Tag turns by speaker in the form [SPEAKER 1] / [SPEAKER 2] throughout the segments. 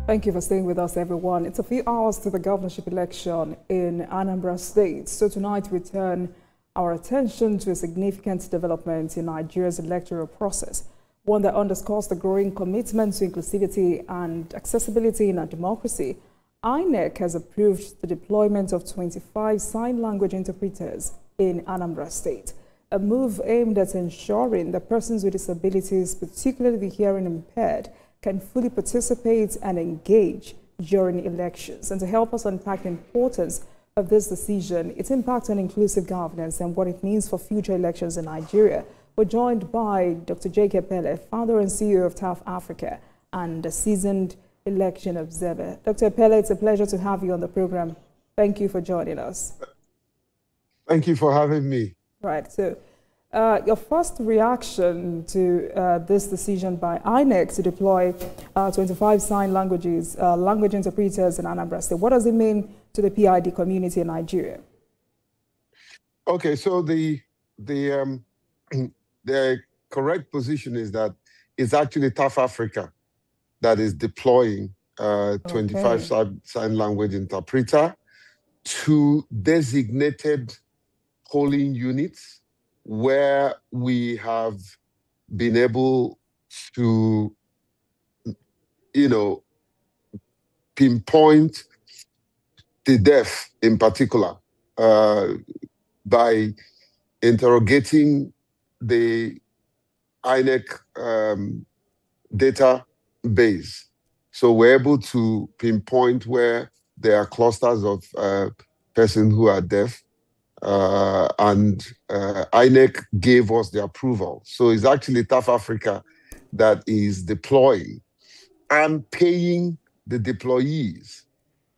[SPEAKER 1] Thank you for staying with us, everyone. It's a few hours to the governorship election in Anambra State. So tonight we turn our attention to a significant development in Nigeria's electoral process, one that underscores the growing commitment to inclusivity and accessibility in our democracy. INEC has approved the deployment of 25 sign language interpreters in Anambra State, a move aimed at ensuring that persons with disabilities, particularly the hearing impaired, can fully participate and engage during elections. And to help us unpack the importance of this decision, its impact on inclusive governance, and what it means for future elections in Nigeria, we're joined by Dr. J.K. Pele, founder and CEO of TAF Africa and a seasoned election observer. Dr. Pele, it's a pleasure to have you on the program. Thank you for joining us.
[SPEAKER 2] Thank you for having me.
[SPEAKER 1] Right. So your first reaction to this decision by INEC to deploy 25 sign languages, language interpreters in Anambra State, what does it mean to the PID community in Nigeria?
[SPEAKER 2] Okay, so the correct position is that it's actually TAF Africa that is deploying 25 sign language interpreter to designated polling units where we have been able to, pinpoint the deaf in particular by interrogating the INEC database. So we're able to pinpoint where there are clusters of persons who are deaf, and INEC gave us the approval. So it's actually TAF Africa that is deploying and paying the deployees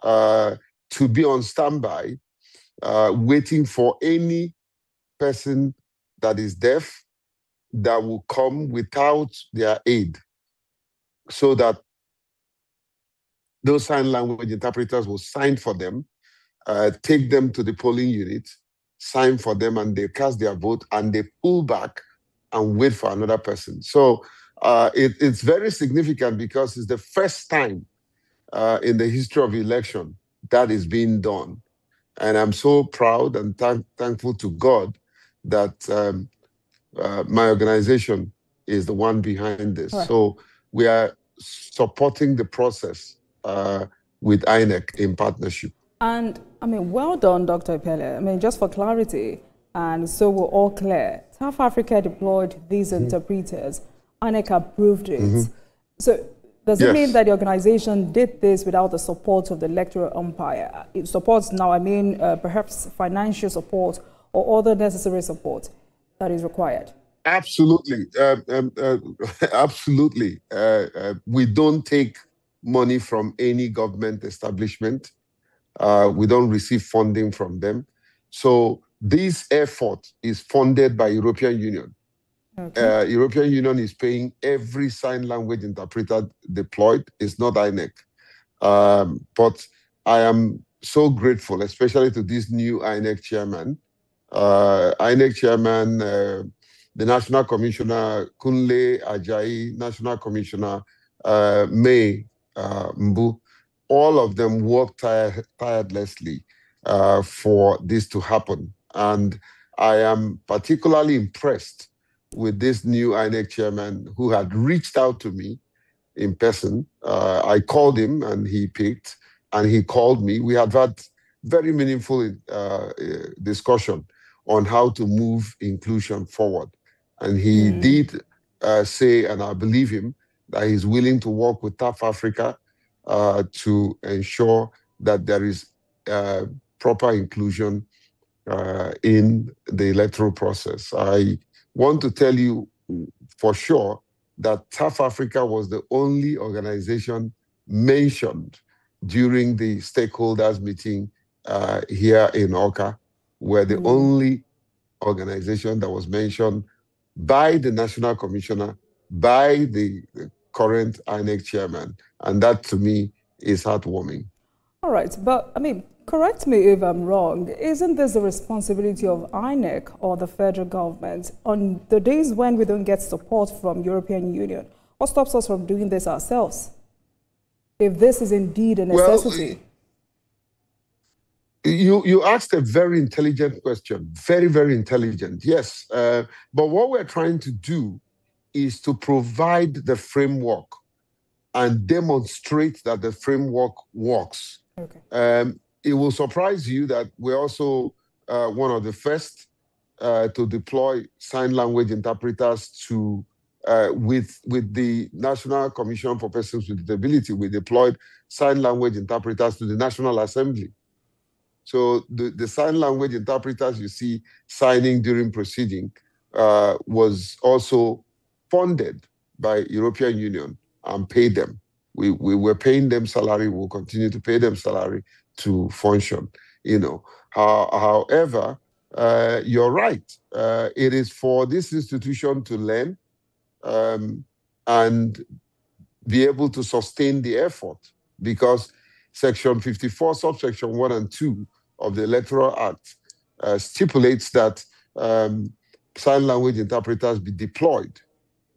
[SPEAKER 2] to be on standby, waiting for any person that is deaf that will come without their aid, so that those sign language interpreters will sign for them, take them to the polling unit, sign for them, and they cast their vote, and they pull back and wait for another person. So it's very significant because it's the first time in the history of election that is being done. And I'm so proud and thankful to God that my organization is the one behind this. Right. So we are supporting the process with INEC in partnership.
[SPEAKER 1] And well done, Dr. Pele. Just for clarity, and so we're all clear, TAF Africa deployed these interpreters. INEC approved it. So does it mean that the organization did this without the support of the electoral umpire? It supports now, perhaps financial support or other necessary support that is required?
[SPEAKER 2] Absolutely. Absolutely. We don't take money from any government establishment. We don't receive funding from them. So this effort is funded by European Union. Okay. European Union is paying every sign language interpreter deployed. It's not INEC. But I am so grateful, especially to this new INEC chairman. INEC chairman, the National Commissioner Kunle Ajayi, National Commissioner May Mbu, all of them worked tirelessly for this to happen. And I am particularly impressed with this new INEC chairman who had reached out to me in person. I called him and he picked, and he called me. We had very meaningful discussion on how to move inclusion forward. And he did say, and I believe him, that he's willing to work with TAF Africa to ensure that there is proper inclusion in the electoral process. I want to tell you for sure that TAF Africa was the only organization mentioned during the stakeholders meeting here in Oka. We're the only organization that was mentioned by the National Commissioner, by the current INEC chairman. And that, to me, is heartwarming.
[SPEAKER 1] All right. But, correct me if I'm wrong. Isn't this the responsibility of INEC or the federal government on the days when we don't get support from European Union? What stops us from doing this ourselves? if this is indeed a necessity?
[SPEAKER 2] You asked a very intelligent question, very, very intelligent, yes. But what we're trying to do is to provide the framework and demonstrate that the framework works.
[SPEAKER 1] Okay.
[SPEAKER 2] It will surprise you that we're also one of the first to deploy sign language interpreters to with the National Commission for Persons with Disability. We deployed sign language interpreters to the National Assembly. So the sign language interpreters you see signing during proceeding was also funded by European Union and paid them. We were paying them salary. We'll continue to pay them salary to function. However, you're right. It is for this institution to learn and be able to sustain the effort, because Section 54, subsection 1 and 2 of the Electoral Act stipulates that sign language interpreters be deployed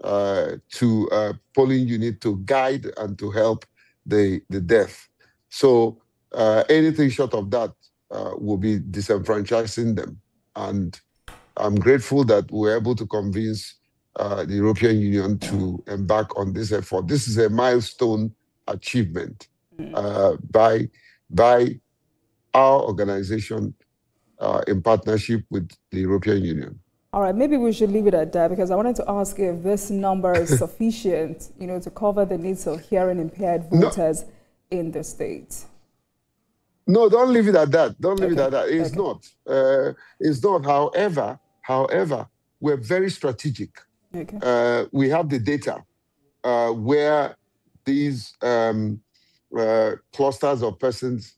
[SPEAKER 2] to a polling unit to guide and to help the deaf. So anything short of that will be disenfranchising them. And I'm grateful that we're able to convince the European Union to embark on this effort. This is a milestone achievement by our organization in partnership with the European Union.
[SPEAKER 1] All right, maybe we should leave it at that, because I wanted to ask if this number is sufficient, to cover the needs of hearing impaired voters in the state.
[SPEAKER 2] No, don't leave it at that. Don't leave it at that. It's not. It's not. However, we're very strategic. Okay. We have the data where these clusters of persons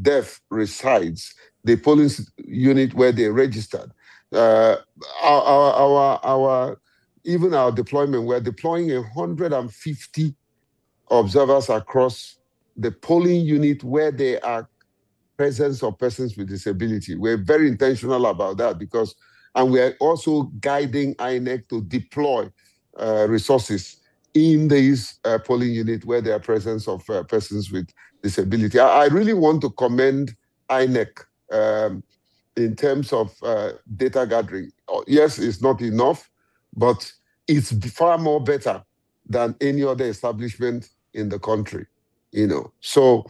[SPEAKER 2] deaf resides, the polling unit where they registered. Even our deployment, we're deploying 150 observers across the polling unit where there are presence of persons with disability. We're very intentional about that and we're also guiding INEC to deploy resources in these polling unit where there are presence of persons with disability. I really want to commend INEC in terms of data gathering. Yes, it's not enough, but it's far more better than any other establishment in the country. So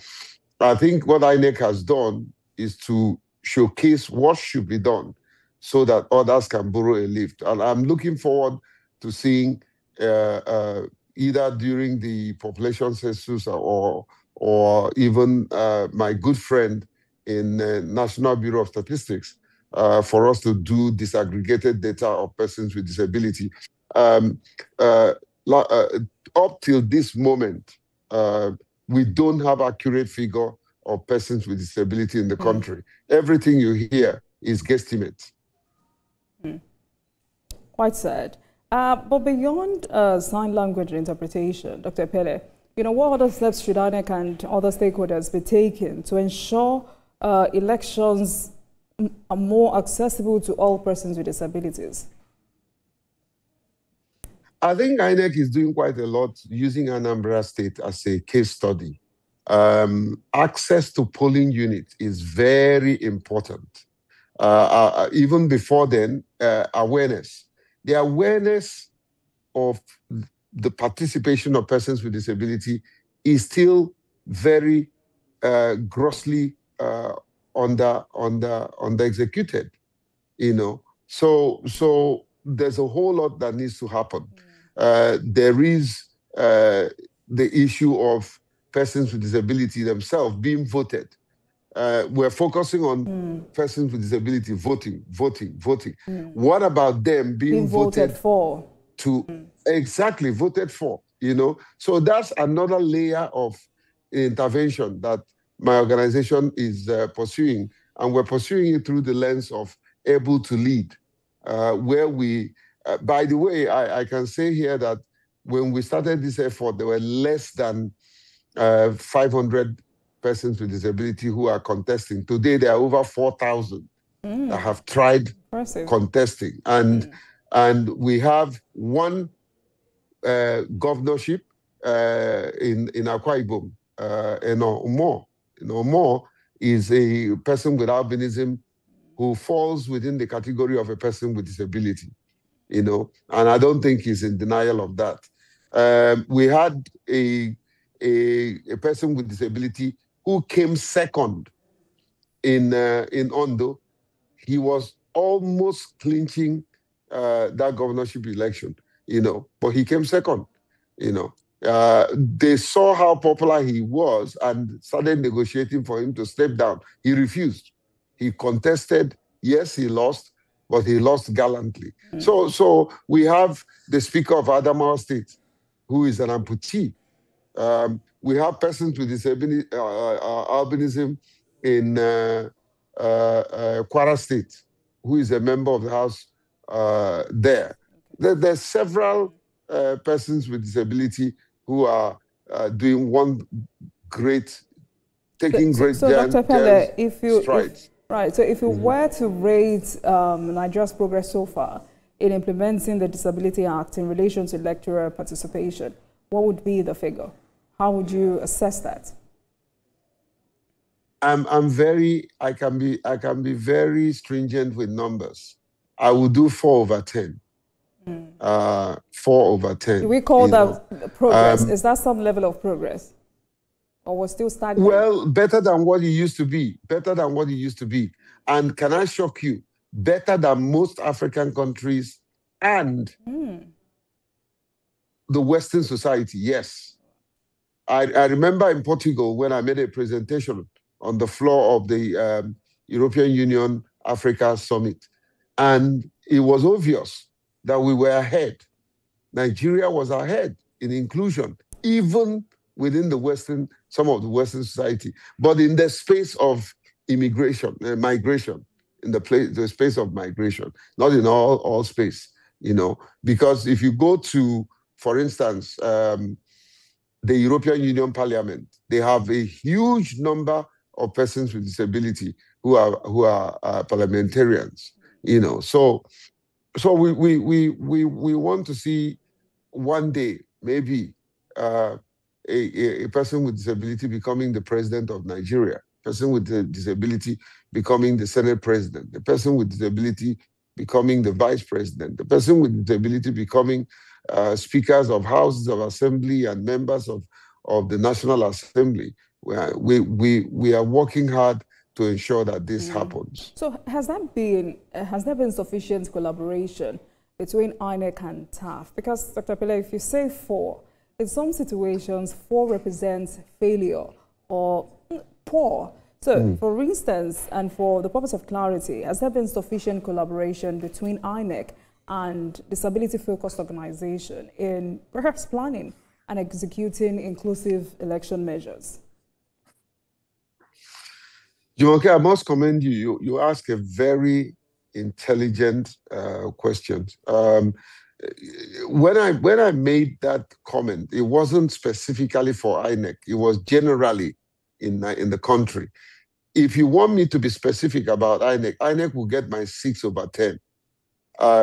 [SPEAKER 2] I think what INEC has done is to showcase what should be done so that others can borrow a lift. And I'm looking forward to seeing either during the population census or even my good friend in National Bureau of Statistics for us to do disaggregated data of persons with disability. Up till this moment, we don't have accurate figure of persons with disability in the country. Everything you hear is guesstimate.
[SPEAKER 1] Quite sad. But beyond sign language interpretation, Dr. Pele, what other steps should INEC and other stakeholders be taking to ensure elections are more accessible to all persons with disabilities?
[SPEAKER 2] I think INEC is doing quite a lot using Anambra State as a case study. Access to polling units is very important. Even before then, awareness. The awareness of the participation of persons with disability is still very grossly under-executed, So there's a whole lot that needs to happen. There is the issue of persons with disability themselves being voted. We're focusing on persons with disability voting. What about them being voted
[SPEAKER 1] for?
[SPEAKER 2] Exactly, voted for, So that's another layer of intervention that my organization is pursuing. And we're pursuing it through the lens of able to lead, where we, by the way, I can say here that when we started this effort, there were less than 500 persons with disability who are contesting. Today, there are over 4,000 that have tried contesting. And we have one governorship in Akwa Ibom, Umo is a person with albinism who falls within the category of a person with disability, and I don't think he's in denial of that. We had a person with disability who came second in Ondo. He was almost clinching that governorship election, but he came second, They saw how popular he was and started negotiating for him to step down. He refused. He contested. Yes, he lost, but he lost gallantly. So we have the Speaker of Adamawa State, who is an amputee. We have persons with disability, albinism in Kwara State, who is a member of the House there. There's several persons with disability who are doing one great, taking great
[SPEAKER 1] Dr. Pele,
[SPEAKER 2] strides.
[SPEAKER 1] So if you were to rate Nigeria's progress so far in implementing the Disability Act in relation to electoral participation, what would be the figure? How would you assess that?
[SPEAKER 2] I can be very stringent with numbers. I will do 4/10. 4/10.
[SPEAKER 1] Do we call that progress? Is that some level of progress? Or was still stagnant?
[SPEAKER 2] Well, better than what it used to be. Better than what it used to be. And can I shock you? Better than most African countries and the Western society, yes. I remember in Portugal when I made a presentation on the floor of the European Union Africa Summit. And it was obvious that we were ahead. Nigeria was ahead in inclusion, even within some of the Western society. But in the space of migration, in the space of migration, not in all space, because if you go to, for instance, the European Union Parliament, they have a huge number of persons with disability who are parliamentarians, So we want to see one day maybe a person with disability becoming the president of Nigeria, person with a disability becoming the Senate president, the person with disability becoming the vice president, the person with disability becoming speakers of houses of assembly and members of the National Assembly. We are working hard to ensure that this happens.
[SPEAKER 1] So has there been sufficient collaboration between INEC and TAF? Because, Dr. Pele, if you say 4, in some situations, 4 represents failure or poor. So, for instance, and for the purpose of clarity, has there been sufficient collaboration between INEC and disability-focused organization in perhaps planning and executing inclusive election measures?
[SPEAKER 2] Jumoke, I must commend you. You ask a very intelligent question. When I made that comment, it wasn't specifically for INEC. It was generally in the country. If you want me to be specific about INEC will get my 6/10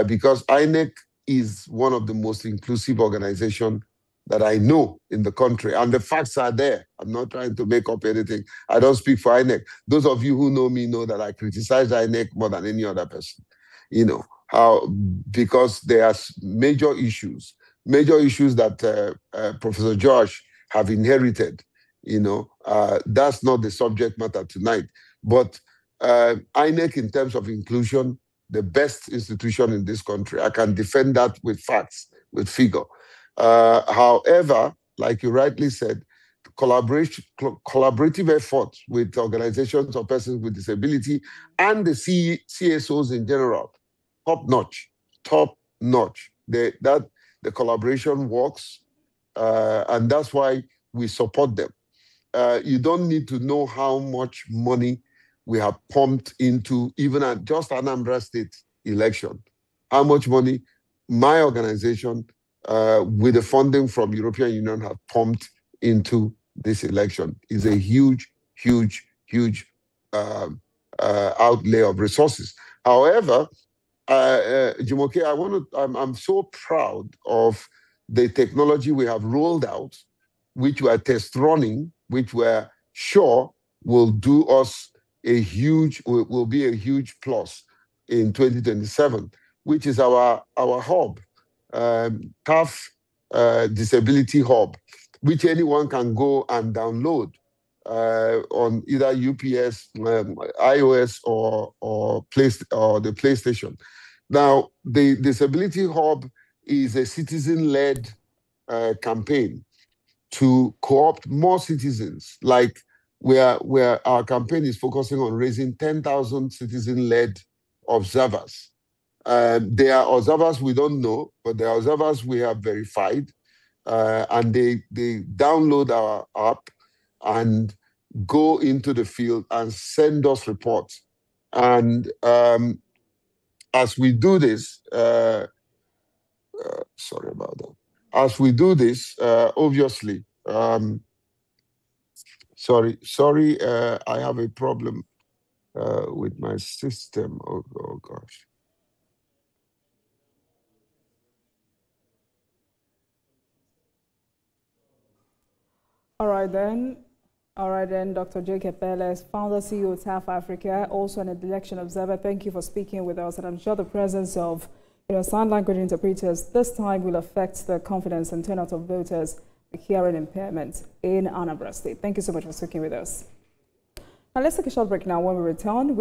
[SPEAKER 2] because INEC is one of the most inclusive organizations that I know in the country. And the facts are there. I'm not trying to make up anything. I don't speak for INEC. Those of you who know me know that I criticize INEC more than any other person. Because there are major issues that Professor Josh have inherited. That's not the subject matter tonight. But INEC, in terms of inclusion, the best institution in this country. I can defend that with facts, with figure. However, like you rightly said, collaborative efforts with organizations of persons with disability and the CSOs in general, top notch. The collaboration works, and that's why we support them. You don't need to know how much money we have pumped into even just Anambra State election. How much money my organization, with the funding from European Union, have pumped into this election is a huge outlay of resources. However, Jumoke, I'm so proud of the technology we have rolled out, which we are test running, which we're sure will do us will be a huge plus in 2027, which is our hub, CAF Disability Hub, which anyone can go and download on either UPS, iOS, or the PlayStation. Now, the Disability Hub is a citizen-led campaign to co-opt more citizens, like where our campaign is focusing on raising 10,000 citizen-led observers. They are observers we don't know, but they are observers we have verified, and they download our app and go into the field and send us reports. And as we do this, sorry about that. As we do this, obviously, sorry, I have a problem with my system. Oh gosh.
[SPEAKER 1] All right then, Dr. Jacob Ellis, founder, CEO of TAF Africa, also an election observer. Thank you for speaking with us, and I'm sure the presence of sign language interpreters this time will affect the confidence and turnout of voters with hearing impairment in Anambra State. Thank you so much for speaking with us. Now let's take a short break now. When we return,